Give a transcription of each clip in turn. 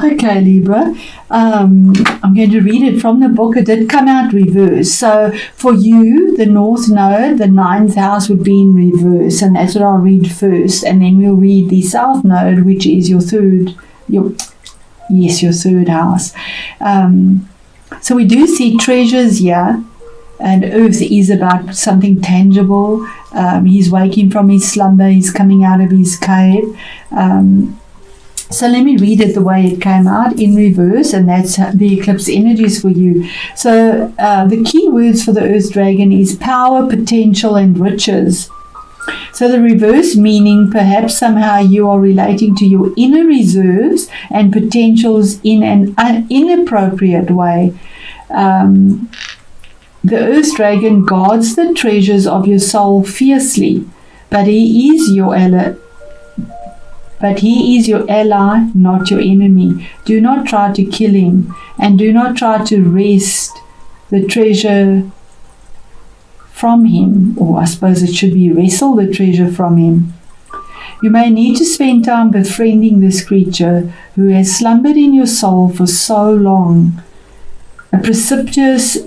Okay, Libra. I'm going to read it from the book. It did come out reverse. So for you, the North Node, the 9th house would be in reverse, and that's what I'll read first. And then we'll read the South Node, which is your third house. So we do see treasures here, and Earth is about something tangible. He's waking from his slumber. He's coming out of his cave. So let me read it the way it came out in reverse, and that's the eclipse energies for you. So the key words for the Earth Dragon is power, potential, and riches. So the reverse meaning, perhaps somehow you are relating to your inner reserves and potentials in an inappropriate way. The Earth Dragon guards the treasures of your soul fiercely, but he is your ally. Not your enemy. Do not try to kill him, and do not try to wrest the treasure from him, or I suppose it should be wrestle the treasure from him. You may need to spend time befriending this creature who has slumbered in your soul for so long. A precipitous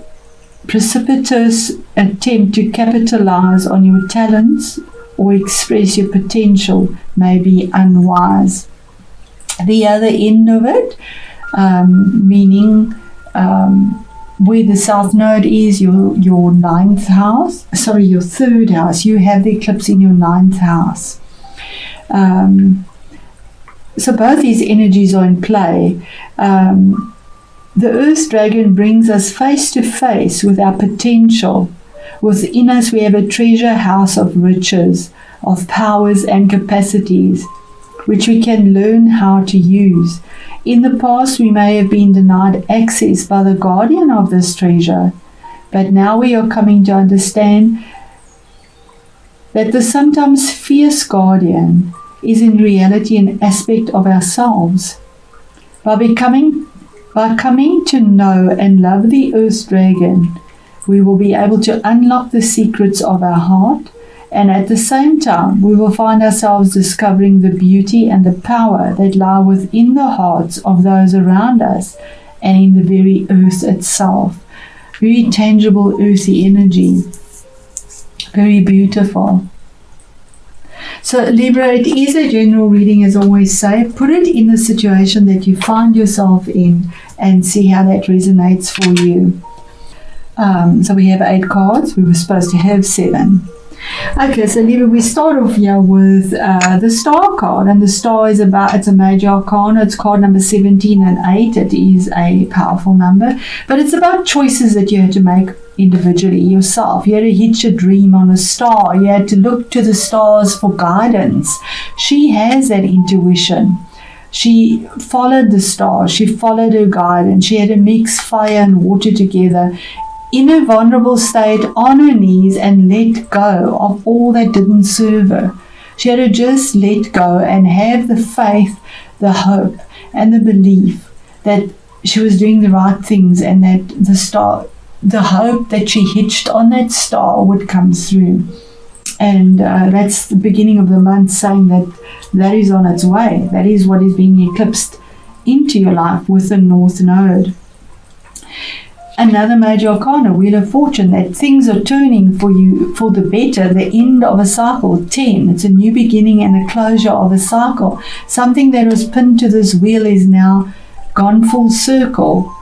attempt to capitalize on your talents or express your potential may be unwise. The other end of it, meaning where the South Node is, your 9th house, your 3rd house, you have the eclipse in your 9th house. So both these energies are in play. The Earth Dragon brings us face to face with our potential. Within us we have a treasure house of riches, of powers and capacities, which we can learn how to use. In the past we may have been denied access by the guardian of this treasure, but now we are coming to understand that the sometimes fierce guardian is in reality an aspect of ourselves. By coming to know and love the Earth Dragon, we will be able to unlock the secrets of our heart, and at the same time we will find ourselves discovering the beauty and the power that lie within the hearts of those around us and in the very earth itself. Very tangible earthy energy. Very beautiful. So Libra, it is a general reading, as I always say. Put it in the situation that you find yourself in and see how that resonates for you. So we have 8 cards. We were supposed to have 7. Okay, so Libra, we start off here with the Star card, and the Star is it's a major arcana. It's card number 17 and 8. It is a powerful number, but it's about choices that you had to make individually yourself. You had to hitch a dream on a star. You had to look to the stars for guidance. She has that intuition. She followed the stars. She followed her guidance. She had to mix fire and water together in a vulnerable state, on her knees, and let go of all that didn't serve her. She had to just let go and have the faith, the hope, and the belief that she was doing the right things, and that the hope that she hitched on that star would come through. And that's the beginning of the month, saying that is on its way. That is what is being eclipsed into your life with the North Node. Another major arcana, Wheel of Fortune, that things are turning for you for the better, the end of a cycle. 10, it's a new beginning and a closure of a cycle. Something that was pinned to this wheel is now gone full circle.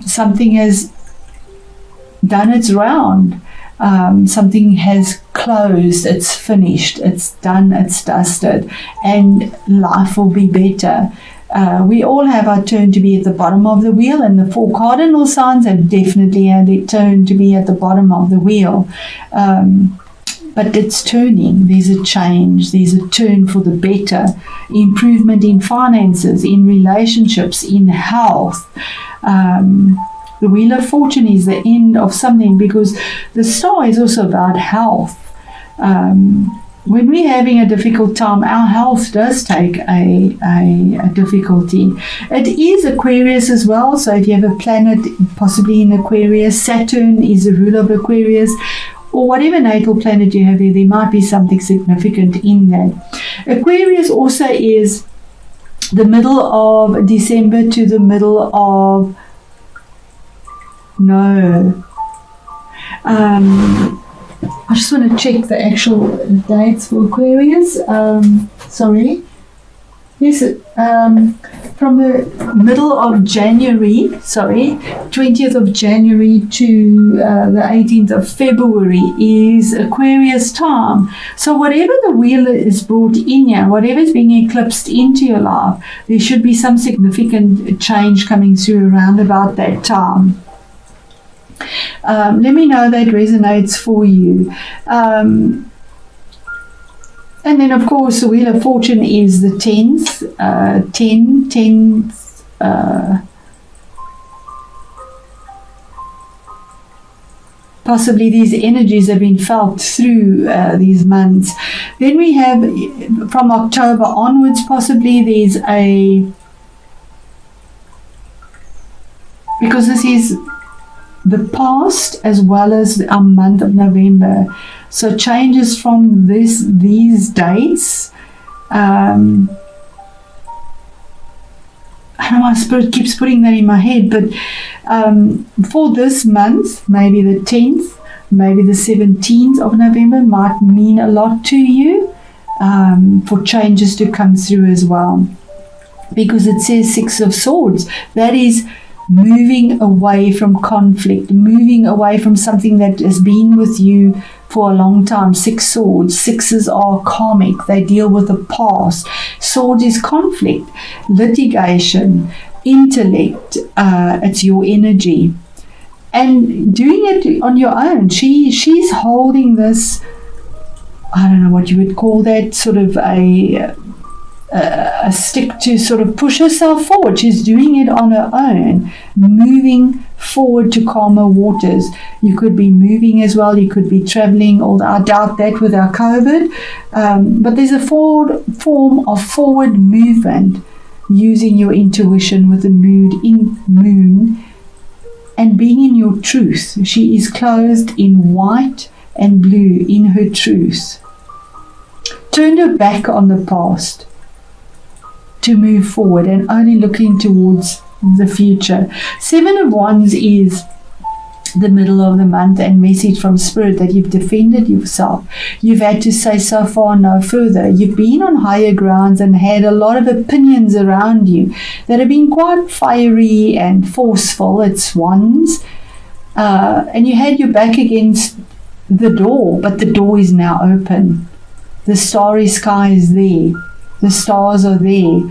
Something has done its round. Something has closed, it's finished, it's done, it's dusted, and life will be better. We all have our turn to be at the bottom of the wheel, and the 4 cardinal signs have definitely had their turn to be at the bottom of the wheel. But it's turning. There's a change. There's a turn for the better. Improvement in finances, in relationships, in health. The Wheel of Fortune is the end of something, because the Star is also about health. When we're having a difficult time, our health does take a difficulty. It is Aquarius as well, so if you have a planet possibly in Aquarius, Saturn is the ruler of Aquarius, or whatever natal planet you have there might be something significant in that. Aquarius also is the middle of December to the middle of I just want to check the actual dates for Aquarius. Yes, from the middle of January, 20th of January to the 18th of February is Aquarius time. So whatever the wheel is brought in here, whatever is being eclipsed into your life, there should be some significant change coming through around about that time. Let me know that resonates for you. And then, of course, the Wheel of Fortune is the 10th. 10th. Possibly these energies have been felt through these months. Then we have, from October onwards, possibly there's because this is the past as well as our month of November. So changes from these dates. I don't know why Spirit keeps putting that in my head, but for this month, maybe the 10th, maybe the 17th of November might mean a lot to you, for changes to come through as well. Because it says 6 of Swords. That is moving away from conflict, moving away from something that has been with you for a long time. 6 swords. 6s are karmic. They deal with the past. Swords is conflict, litigation, intellect. It's your energy. And doing it on your own. She's holding this, I don't know what you would call that, sort of a stick to sort of push herself forward. She's doing it on her own, moving forward to calmer waters. You could be moving as well, you could be traveling, although I doubt that with our COVID, but there's a form of forward movement using your intuition with the moon and being in your truth. She is clothed in white and blue in her truth. Turned her back on the past to move forward and only looking towards the future. 7 of Wands is the middle of the month and message from Spirit that you've defended yourself. You've had to say so far, no further. You've been on higher grounds and had a lot of opinions around you that have been quite fiery and forceful. It's Wands. And you had your back against the door, but the door is now open. The starry sky is there. The stars are there.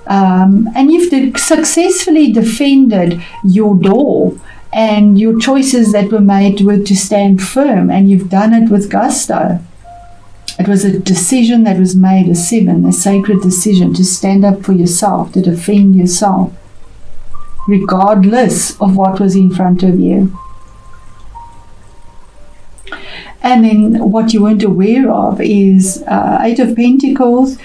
And you've successfully defended your door, and your choices that were made were to stand firm, and you've done it with gusto. It was a decision that was made, a 7, a sacred decision to stand up for yourself, to defend yourself, regardless of what was in front of you. And then what you weren't aware of is 8 of Pentacles,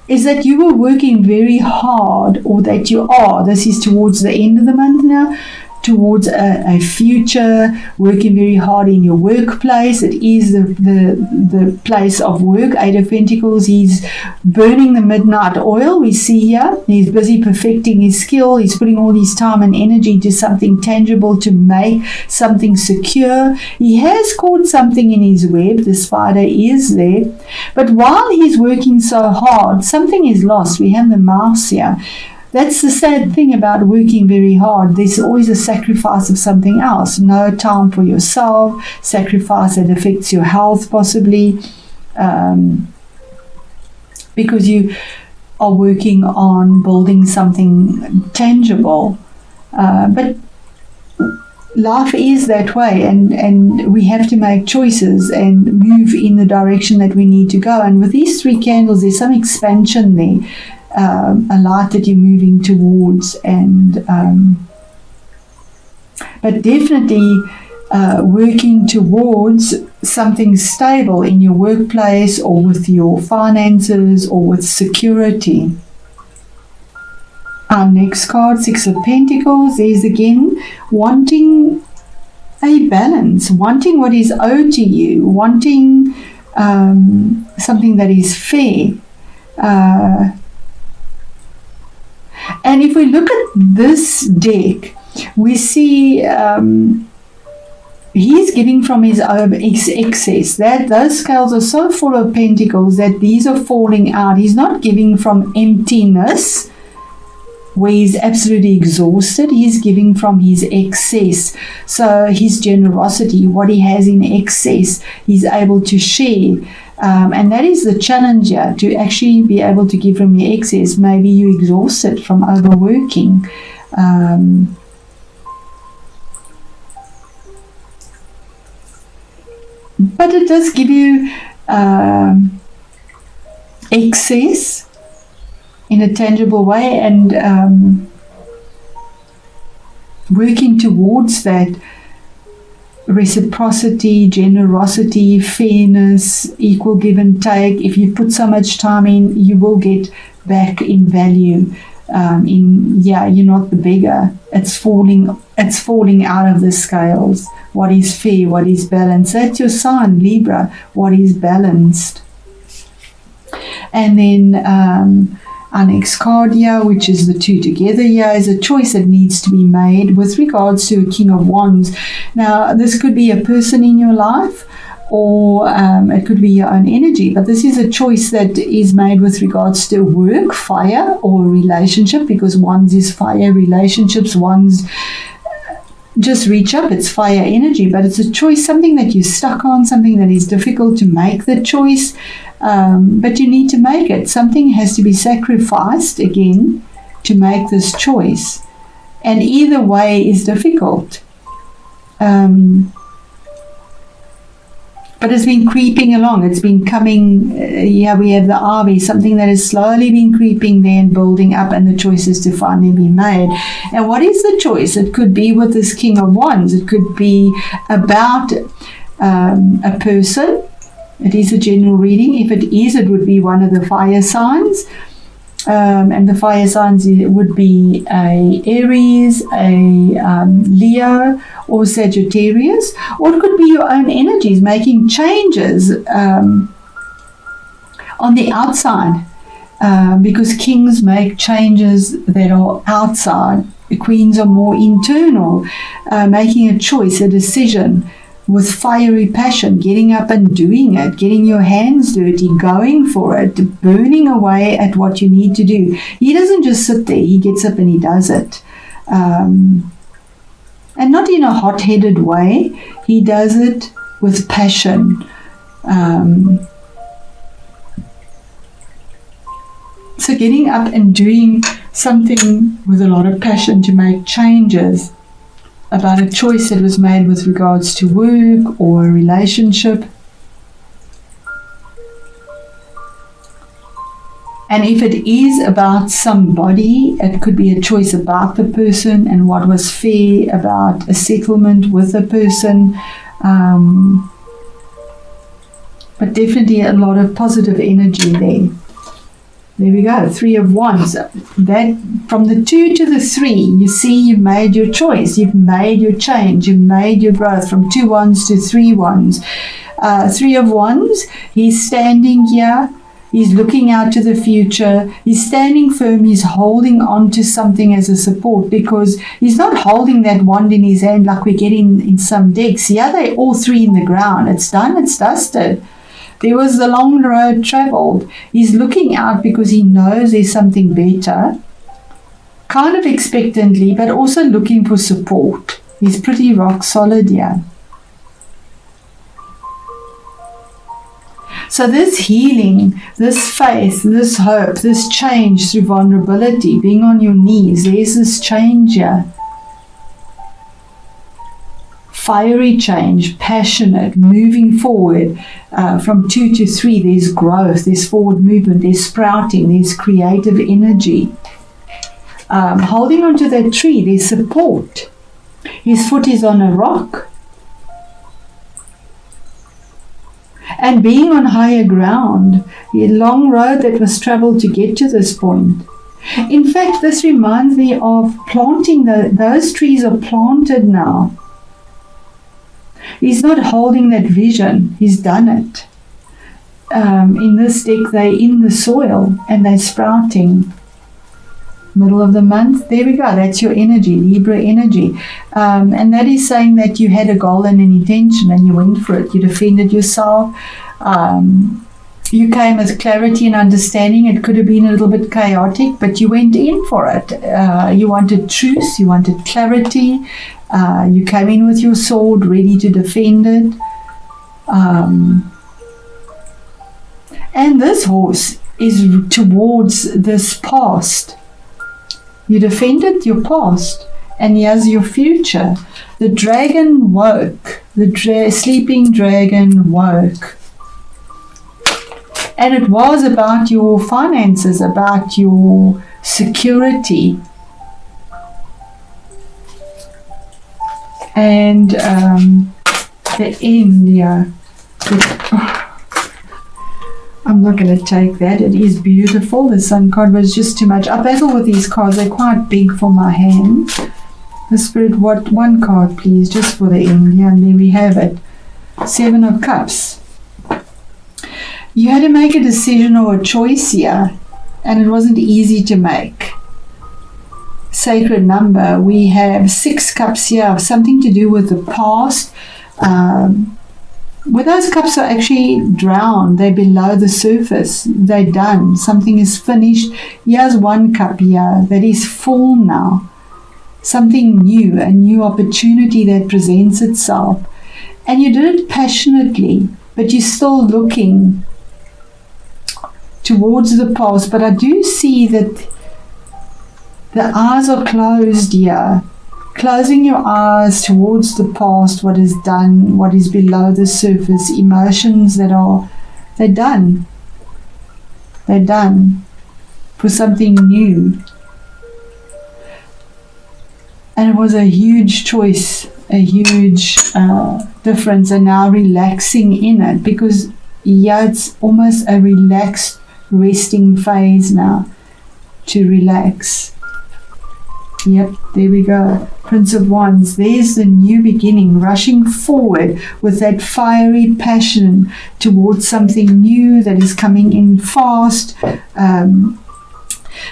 is that you were working very hard, or that you are, this is towards the end of the month now, towards a future, working very hard in your workplace. It is the place of work. 8 of Pentacles, he's burning the midnight oil, we see here. He's busy perfecting his skill. He's putting all his time and energy to something tangible, to make something secure. He has caught something in his web. The spider is there. But while he's working so hard, something is lost. We have the mouse here. That's the sad thing about working very hard. There's always a sacrifice of something else. No time for yourself, sacrifice that affects your health possibly, because you are working on building something tangible. But life is that way, and we have to make choices and move in the direction that we need to go. And with these 3 candles, there's some expansion there. A light that you're moving towards, and but definitely working towards something stable in your workplace, or with your finances, or with security. Our next card, 6 of Pentacles, is again wanting a balance, wanting what is owed to you, wanting something that is fair. And if we look at this deck, we see he's giving from his own excess. That those scales are so full of pentacles that these are falling out. He's not giving from emptiness, where he's absolutely exhausted. He's giving from his excess. So his generosity, what he has in excess, he's able to share. And that is the challenge here, to actually be able to give from your excess. Maybe you're exhausted from overworking. But it does give you excess in a tangible way, and working towards that reciprocity, generosity, fairness, equal give and take. If you put so much time in, you will get back in value. You're not the beggar. It's falling out of the scales. What is fair, what is balanced. That's your sign, Libra, what is balanced. And then our next card here, which is the two together here, is a choice that needs to be made with regards to a King of Wands. Now, this could be a person in your life, or it could be your own energy, but this is a choice that is made with regards to work, fire, or relationship, because Wands is fire, relationships, Wands just reach up, it's fire energy, but it's a choice, something that you're stuck on, something that is difficult to make the choice. But you need to make it. Something has to be sacrificed again to make this choice. And either way is difficult. But it's been creeping along. It's been coming, we have the Ivy, something that has slowly been creeping there and building up, and the choice is to finally be made. And what is the choice? It could be with this King of Wands. It could be about a person. It is a general reading. If it is, it would be one of the fire signs. And the fire signs would be a Aries, a Leo, or Sagittarius. Or it could be your own energies making changes on the outside. Because kings make changes that are outside. The queens are more internal, making a choice, a decision, with fiery passion, getting up and doing it, getting your hands dirty, going for it, burning away at what you need to do. He doesn't just sit there, he gets up and he does it. And not in a hot-headed way, he does it with passion. So getting up and doing something with a lot of passion to make changes about a choice that was made with regards to work or a relationship. And if it is about somebody, it could be a choice about the person and what was fair about a settlement with the person. But definitely a lot of positive energy there. There we go, 3 of Wands. That from the 2 to the 3, you see you've made your choice, you've made your change, you've made your growth from 2 Wands to 3 Wands. 3 of Wands, he's standing here, he's looking out to the future, he's standing firm, he's holding on to something as a support, because he's not holding that wand in his hand like we get in some decks. Here they're all 3 in the ground. It's done, it's dusted. There was the long road traveled. He's looking out because he knows there's something better, kind of expectantly, but also looking for support. He's pretty rock solid here. So this healing, this faith, this hope, this change through vulnerability, being on your knees, there's this change here. Fiery change, passionate, moving forward. From 2 to 3, there's growth, there's forward movement, there's sprouting, there's creative energy. Holding on to that tree, there's support. His foot is on a rock. And being on higher ground, the long road that was traveled to get to this point. In fact, this reminds me of planting. Those trees are planted now. He's not holding that vision. He's done it. in this deck, they're in the soil and they're sprouting. Middle of the month, there we go, that's your energy, Libra energy, and that is saying that you had a goal and an intention and you went for it. You defended yourself, you came with clarity and understanding. It could have been a little bit chaotic, but you went in for it. You wanted truth, you wanted clarity, you came in with your sword ready to defend it, and this horse is towards this past. You defended your past, and here's your future. The dragon woke. The sleeping dragon woke. And it was about your finances, about your security. And the end, yeah. I'm not going to take that. It is beautiful. The Sun card was just too much. I battle with these cards. They're quite big for my hand. The Spirit, what one card, please, just for the end. Yeah, and there we have it. 7 of Cups. You had to make a decision or a choice here, and it wasn't easy to make. Sacred number. We have 6 cups here, something to do with the past. Where those cups are actually drowned, they're below the surface, they're done, something is finished. Here's 1 cup here that is full now, something new, a new opportunity that presents itself, and you did it passionately, but you're still looking towards the past. But I do see that the eyes are closed here. Closing your eyes towards the past, what is done, what is below the surface, emotions that are, they're done. They're done for something new. And it was a huge choice, a huge difference, and now relaxing in it, because yeah, it's almost a relaxed, resting phase now, to relax. Yep, there we go. Prince of Wands. There's the new beginning, rushing forward with that fiery passion towards something new that is coming in fast.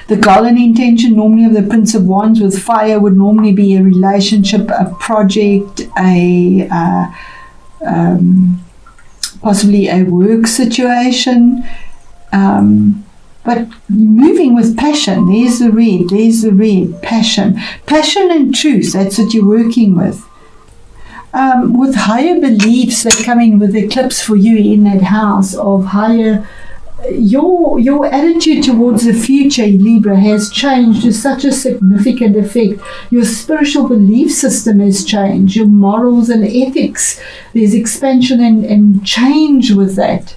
The goal and intention normally of the Prince of Wands with fire would normally be a relationship, a project, possibly a work situation. But moving with passion, there's the red, passion. Passion and truth, that's what you're working with. With higher beliefs that come in with eclipse for you in that house of higher, your attitude towards the future, Libra, has changed to such a significant effect. Your spiritual belief system has changed, your morals and ethics. There's expansion and change with that.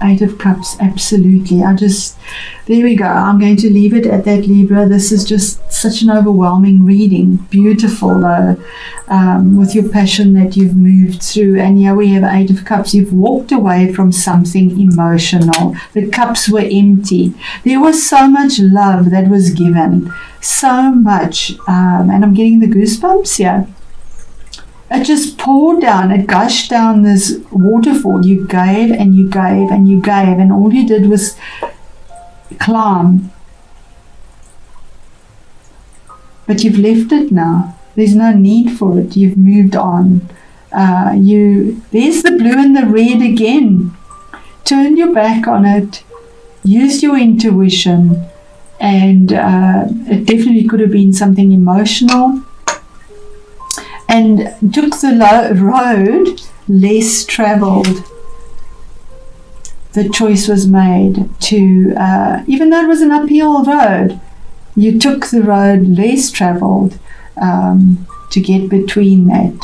8 of Cups, absolutely. There we go. I'm going to leave it at that, Libra. This is just such an overwhelming reading. Beautiful, with your passion that you've moved through. And here we have 8 of Cups. You've walked away from something emotional. The cups were empty. There was so much love that was given. So much. And I'm getting the goosebumps here. It just poured down, it gushed down this waterfall. You gave and you gave and you gave, and all you did was climb. But you've left it now. There's no need for it. You've moved on. There's the blue and the red again. Turn your back on it. Use your intuition. And it definitely could have been something emotional. And took the road less traveled. The choice was made to, even though it was an uphill road, you took the road less traveled to get between that.